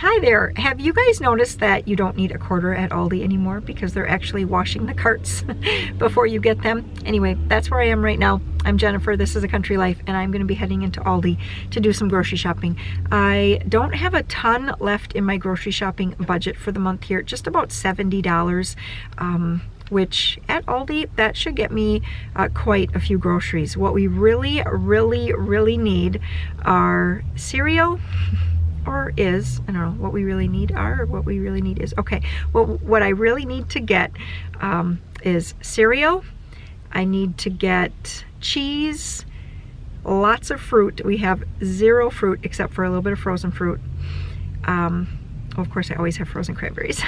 Hi there. Have you guys noticed that you don't need a quarter at Aldi anymore because they're actually washing the carts before you get them? Anyway, that's where I am right now. I'm Jennifer, this is A Country Life, and I'm going to be heading into Aldi to do some grocery shopping. I don't have a ton left in my grocery shopping budget for the month here, just about $70, which at Aldi, that should get me quite a few groceries. What we really need are cereal, or is, I don't know, what we really need are, or what we really need is, okay, well, what I really need to get is cereal. I need to get cheese, lots of fruit. We have zero fruit except for a little bit of frozen fruit. Of course, I always have frozen cranberries.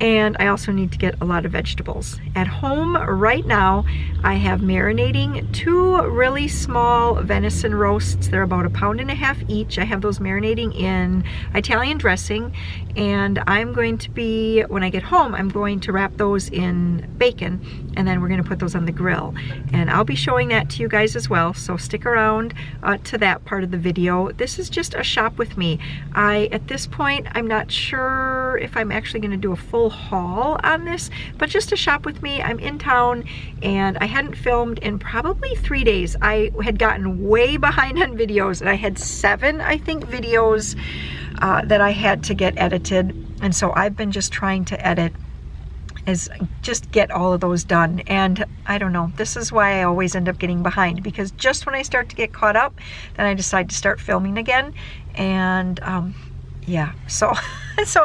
And I also need to get a lot of vegetables. At home right now, I have marinating 2 really small venison roasts. They're about 1.5 pounds each. I have those marinating in Italian dressing, and I'm going to be, when I get home, I'm going to wrap those in bacon, and then we're going to put those on the grill. And I'll be showing that to you guys as well, so stick around to that part of the video. This is just a shop with me. At this point, I'm not sure if I'm actually going to do a full haul on this, but just a shop with me. I'm in town and I hadn't filmed in probably 3 days. I had gotten way behind on videos, and I had 7, I think, videos that I had to get edited, and so I've been just trying to edit just get all of those done. And I don't know, this is why I always end up getting behind, because just when I start to get caught up, then I decide to start filming again. And yeah, so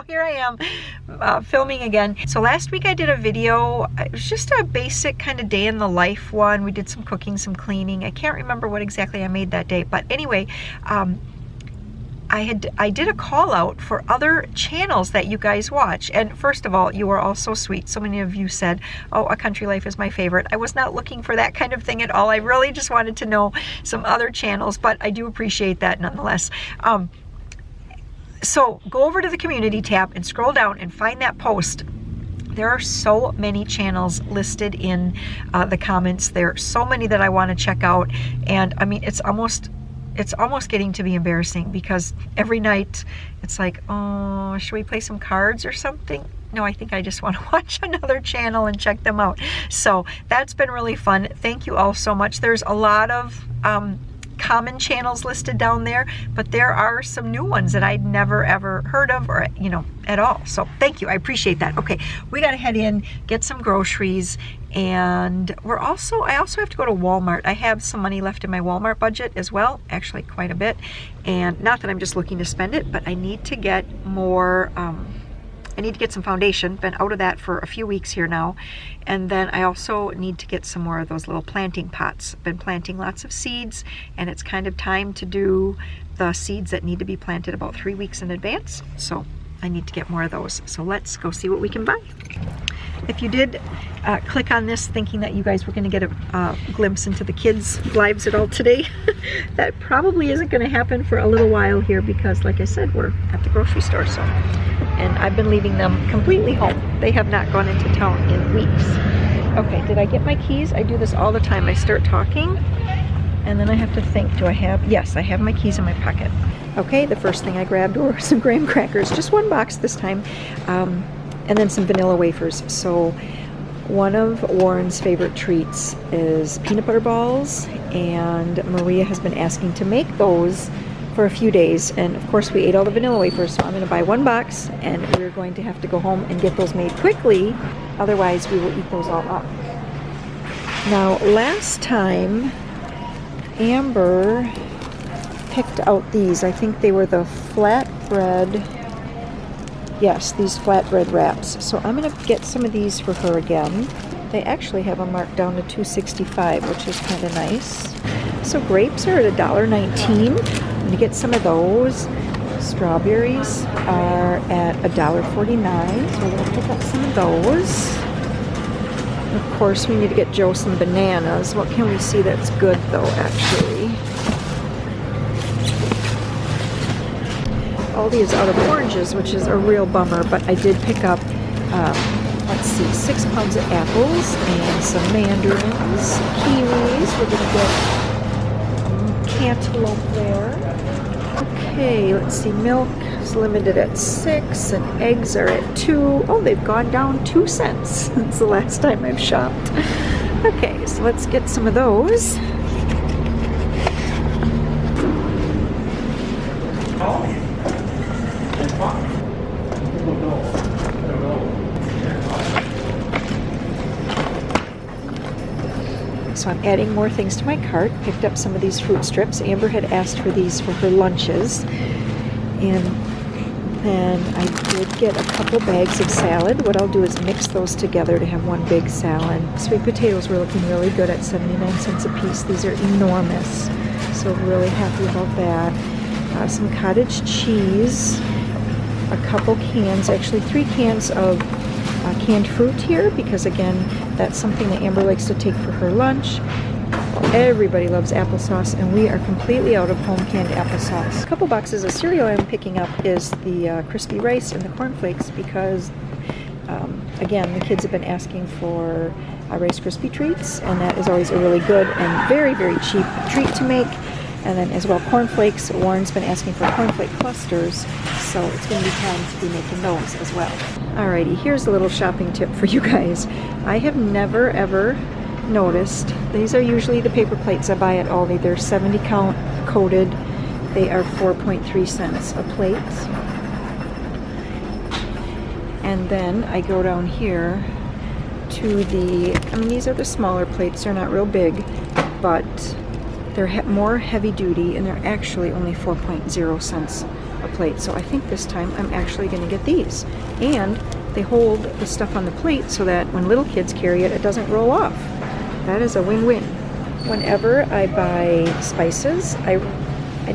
here I am filming again. So last week I did a video. It was just a basic kind of day in the life one. We did some cooking, some cleaning. I can't remember what exactly I made that day, but anyway, I did a call out for other channels that you guys watch. And first of all, you are all so sweet. So many of you said, oh, A Country Life is my favorite. I was not looking for that kind of thing at all. I really just wanted to know some other channels, but I do appreciate that nonetheless. So go over to the community tab and scroll down and find that post. There are so many channels listed in the comments. There are so many that I want to check out. And I mean, it's almost getting to be embarrassing, because every night it's like, oh, should we play some cards or something? No, I think I just want to watch another channel and check them out. So that's been really fun. Thank you all so much. There's a lot of common channels listed down there, but there are some new ones that I'd never ever heard of, or you know, at all. So thank you, I appreciate that. Okay, we got to head in, get some groceries, and I also have to go to Walmart. I have some money left in my Walmart budget as well, actually quite a bit, and not that I'm just looking to spend it, but I need to get more I need to get some foundation. Been out of that for a few weeks here now. And then I also need to get some more of those little planting pots. Been planting lots of seeds, and it's kind of time to do the seeds that need to be planted about 3 weeks in advance. So I need to get more of those. So let's go see what we can buy. If you did click on this thinking that you guys were going to get a glimpse into the kids' lives at all today, that probably isn't going to happen for a little while here, because like I said, we're at the grocery store. So, and I've been leaving them completely home. They have not gone into town in weeks. Okay, did I get my keys? I do this all the time. I start talking and then I have to think, do I have, yes, I have my keys in my pocket. Okay, the first thing I grabbed were some graham crackers, just 1 box this time, and then some vanilla wafers. So one of Warren's favorite treats is peanut butter balls, and Maria has been asking to make those for a few days, and of course we ate all the vanilla wafers, so I'm going to buy 1 box, and we're going to have to go home and get those made quickly, otherwise we will eat those all up. Now last time Amber picked out these, I think they were the flatbread, yes, these flatbread wraps, so I'm going to get some of these for her again. They actually have them marked down to $2.65, which is kind of nice. So grapes are at $1.19. I'm going to get some of those. Strawberries are at $1.49, so we're going to pick up some of those. Of course, we need to get Joe some bananas. What can we see that's good, though, actually? Aldi is out of oranges, which is a real bummer, but I did pick up, let's see, 6 pounds of apples and some mandarins, kiwis. We're going to get cantaloupe there. Okay, let's see, milk, is limited at 6 and eggs are at 2. Oh, they've gone down 2 cents since the last time I've shopped. Okay, so let's get some of those. So I'm adding more things to my cart. Picked up some of these fruit strips. Amber had asked for these for her lunches. And then I did get a couple bags of salad. What I'll do is mix those together to have one big salad. Sweet potatoes were looking really good at 79 cents a piece. These are enormous. So really happy about that. Some cottage cheese. A couple cans, actually 3 cans of canned fruit here, because again, that's something that Amber likes to take for her lunch. Everybody loves applesauce, and we are completely out of home canned applesauce. A couple boxes of cereal I'm picking up is the crispy rice and the cornflakes, because again, the kids have been asking for Rice Krispie treats, and that is always a really good and very, very cheap treat to make. And then as well, cornflakes. Warren's been asking for cornflake clusters, so it's going to be time to be making those as well. Alrighty, here's a little shopping tip for you guys. I have never ever noticed, these are usually the paper plates I buy at Aldi. They're 70 count coated. They are 4.3 cents a plate. And then I go down here to the, I mean, these are the smaller plates. They're not real big, but they're more heavy duty, and they're actually only 4.0 cents a plate. So I think this time I'm actually going to get these. And they hold the stuff on the plate so that when little kids carry it, it doesn't roll off. That is a win-win. Whenever I buy spices, I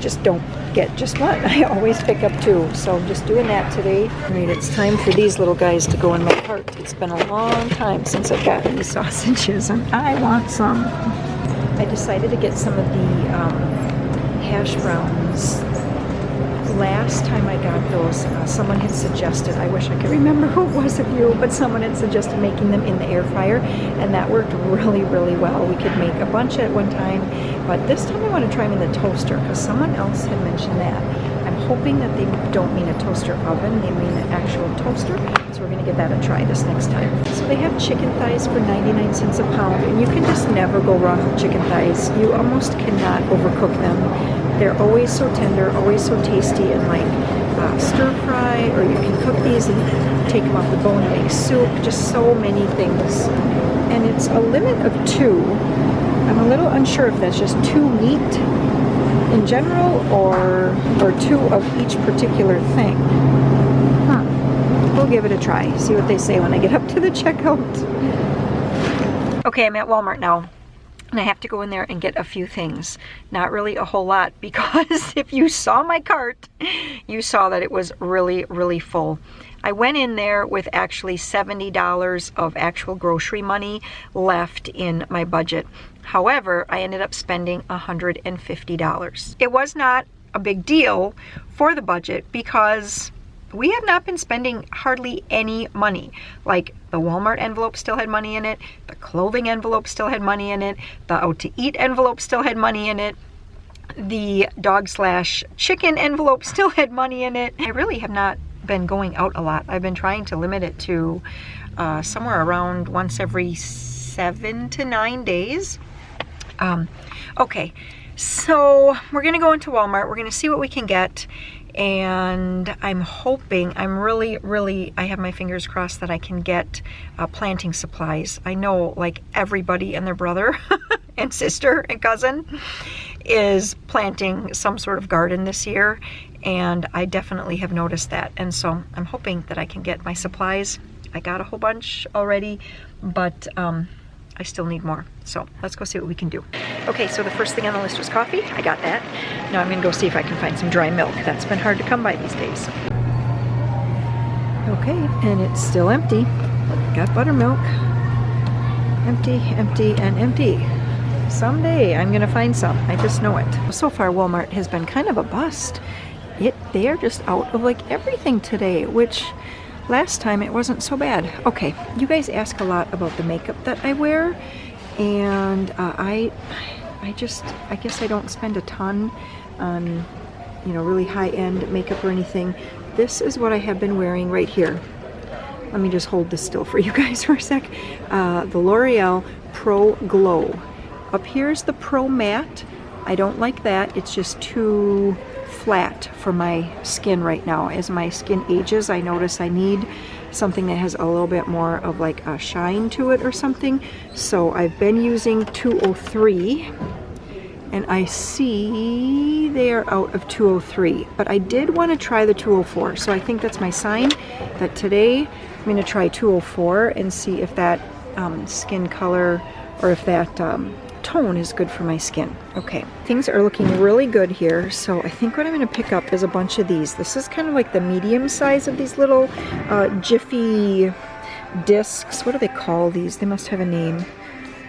just don't get just one. I always pick up 2. So I'm just doing that today. All right, it's time for these little guys to go in my cart. It's been a long time since I've gotten these sausages, and I want some. I decided to get some of the hash browns. Last time I got those, someone had suggested, I wish I could remember who it was of you, but someone had suggested making them in the air fryer, and that worked really, really well. We could make a bunch at one time, but this time I want to try them in the toaster, because someone else had mentioned that. I'm hoping that they don't mean a toaster oven, they mean an actual toaster, so we're going to give that a try this next time. So they have chicken thighs for 99 cents a pound, and you can just never go wrong with chicken thighs. You almost cannot overcook them. They're always so tender, always so tasty, and like stir fry, or you can cook these and take them off the bone and make soup, just so many things. And it's a limit of 2. I'm a little unsure if that's just 2 meat in general, or 2 of each particular thing. We'll give it a try, see what they say when I get up to the checkout. Okay, I'm at Walmart now. And I have to go in there and get a few things. Not really a whole lot, because if you saw my cart, you saw that it was really, really full. I went in there with actually $70 of actual grocery money left in my budget. However, I ended up spending $150. It was not a big deal for the budget, because we have not been spending hardly any money. Like, the Walmart envelope still had money in it, the clothing envelope still had money in it, the out to eat envelope still had money in it, the dog/chicken envelope still had money in it. I really have not been going out a lot. I've been trying to limit it to somewhere around once every 7 to 9 days. Okay, so we're gonna go into Walmart. We're gonna see what we can get. And I'm hoping, I have my fingers crossed that I can get planting supplies. I know, like, everybody and their brother and sister and cousin is planting some sort of garden this year, and I definitely have noticed that. And so I'm hoping that I can get my supplies. I got a whole bunch already, but I still need more. So let's go see what we can do. Okay, so the first thing on the list was coffee. I got that. Now I'm gonna go see if I can find some dry milk. That's been hard to come by these days. Okay, and it's still empty. Got buttermilk. Empty, empty, and empty. Someday I'm gonna find some. I just know it. So far, Walmart has been kind of a bust. They are just out of like everything today, which last time it wasn't so bad. Okay, you guys ask a lot about the makeup that I wear, and I guess I don't spend a ton on, you know, really high-end makeup or anything, this is what I have been wearing right here. Let me just hold this still for you guys for a sec. The L'Oreal Pro Glow. Up here's the Pro Matte. I don't like that. It's just too flat for my skin right now. As my skin ages, I notice I need something that has a little bit more of like a shine to it or something. So I've been using 203, and I see they are out of 203, but I did want to try the 204. So I think that's my sign that today I'm going to try 204 and see if that skin color, or if that tone is good for my skin. Okay, things are looking really good here, so I think what I'm going to pick up is a bunch of these. This is kind of like the medium size of these little Jiffy discs. What do they call these? They must have a name.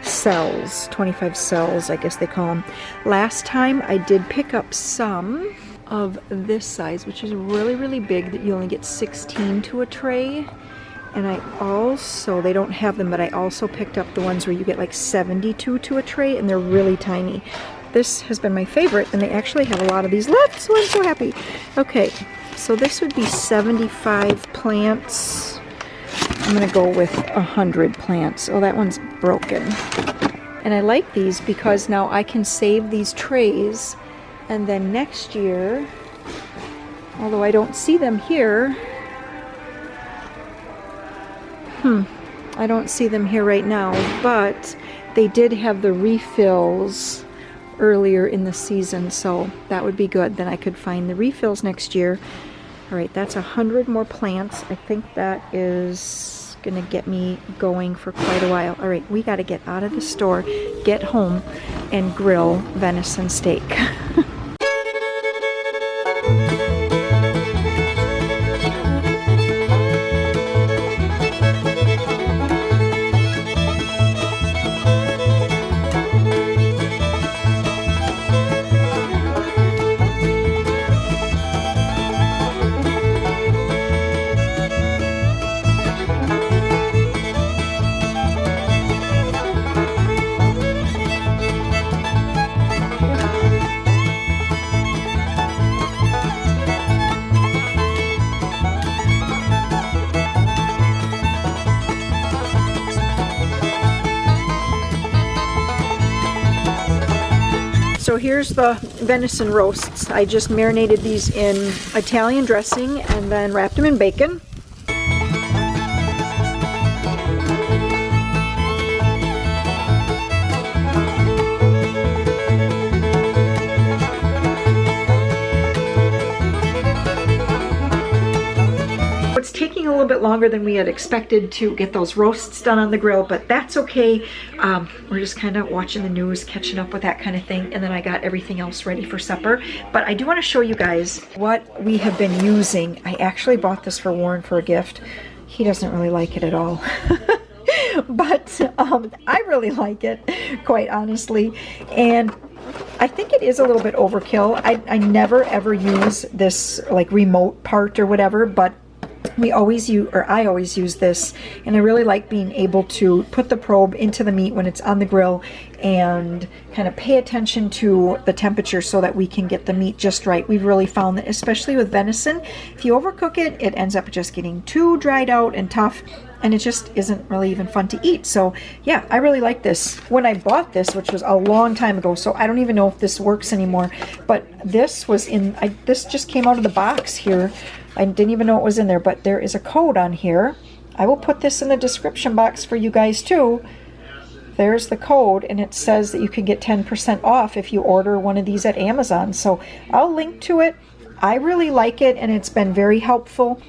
Cells, 25 cells, I guess they call them. Last time I did pick up some of this size, which is really, really big, that you only get 16 to a tray. And I also, they don't have them, but I also picked up the ones where you get like 72 to a tray, and they're really tiny. This has been my favorite, and they actually have a lot of these left, so I'm so happy. Okay, so this would be 75 plants. I'm gonna go with 100 plants. Oh, that one's broken. And I like these because now I can save these trays, and then next year, although I don't see them here, I don't see them here right now, but they did have the refills earlier in the season, so that would be good. Then I could find the refills next year. All right, that's 100 more plants. I think that is gonna get me going for quite a while. All right, we gotta get out of the store, get home, and grill venison steak. So here's the venison roasts. I just marinated these in Italian dressing and then wrapped them in bacon. It's taking a little bit longer than we had expected to get those roasts done on the grill, but that's okay. We're just kind of watching the news, catching up with that kind of thing, and then I got everything else ready for supper. But I do want to show you guys what we have been using. I actually bought this for Warren for a gift. He doesn't really like it at all. But I really like it, quite honestly. And I think it is a little bit overkill. I never ever use this like remote part or whatever, but I always use this, and I really like being able to put the probe into the meat when it's on the grill and kind of pay attention to the temperature so that we can get the meat just right. We've really found that, especially with venison, if you overcook it, it ends up just getting too dried out and tough, and it just isn't really even fun to eat. So yeah, I really like this. When I bought this, which was a long time ago, so I don't even know if this works anymore, but this was this just came out of the box here. I didn't even know it was in there, but there is a code on here. I will put this in the description box for you guys too. There's the code, and it says that you can get 10% off if you order one of these at Amazon. So I'll link to it. I really like it, and it's been very helpful.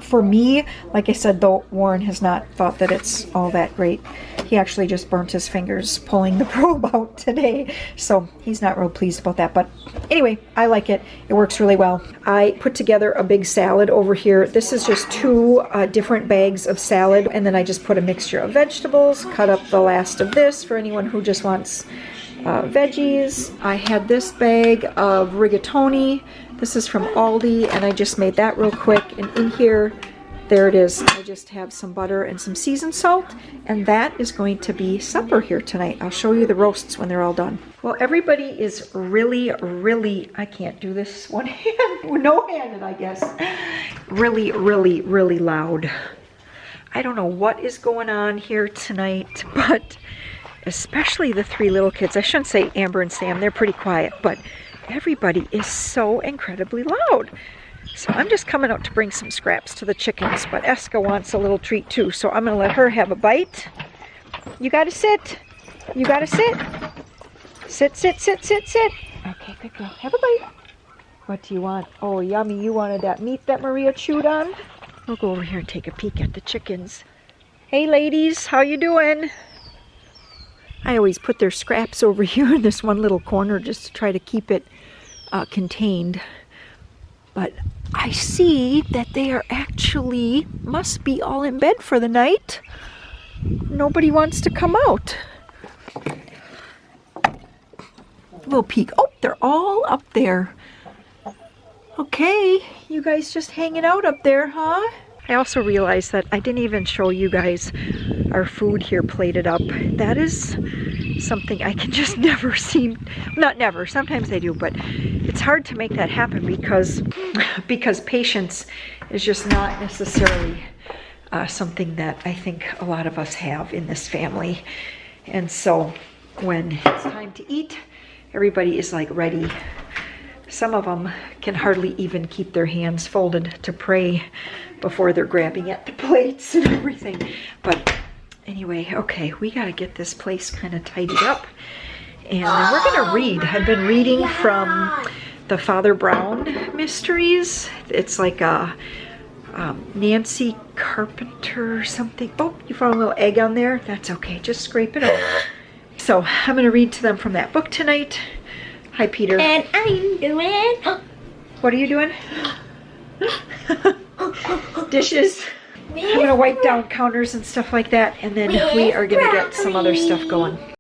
For me, like I said, though, Warren has not thought that it's all that great. He actually just burnt his fingers pulling the probe out today, so he's not real pleased about that. But anyway, I like it. It works really well. I put together a big salad over here. This is just 2 different bags of salad, and then I just put a mixture of vegetables, cut up the last of this for anyone who just wants veggies. I had this bag of rigatoni. This is from Aldi, and I just made that real quick. And in here there it is. I just have some butter and some seasoned salt, and that is going to be supper here tonight. I'll show you the roasts when they're all done. Well, everybody is really, I can't do this one hand, no-handed, I guess. Really, really loud. I don't know what is going on here tonight, but especially the three little kids. I shouldn't say Amber and Sam, they're pretty quiet, but everybody is so incredibly loud. So I'm just coming out to bring some scraps to the chickens, but Eska wants a little treat too, so I'm gonna let her have a bite. You gotta sit. You gotta sit. Sit, sit, sit, sit, sit. Okay, good girl. Have a bite. What do you want? Oh, yummy. You wanted that meat that Maria chewed on? We'll go over here and take a peek at the chickens. Hey, ladies. How you doing? I always put their scraps over here in this one little corner just to try to keep it contained. But I see that they are actually, must be all in bed for the night. Nobody wants to come out. Little peek. Oh, they're all up there. Okay, you guys just hanging out up there, huh? I also realized that I didn't even show you guys our food here plated up. That is something I can just never seem, not never, sometimes I do, but it's hard to make that happen because patience is just not necessarily something that I think a lot of us have in this family. And so when it's time to eat, everybody is like ready. Some of them can hardly even keep their hands folded to pray before they're grabbing at the plates and everything. But anyway, okay, we got to get this place kind of tidied up. And then we're going to read. I've been reading from the Father Brown mysteries. It's like a Nancy Carpenter or something. Oh, you found a little egg on there? That's okay, just scrape it off. So I'm going to read to them from that book tonight. Hi, Peter. And I'm doing... What are you doing? Dishes. I'm going to wipe down counters and stuff like that, and then we are going to get some other stuff going.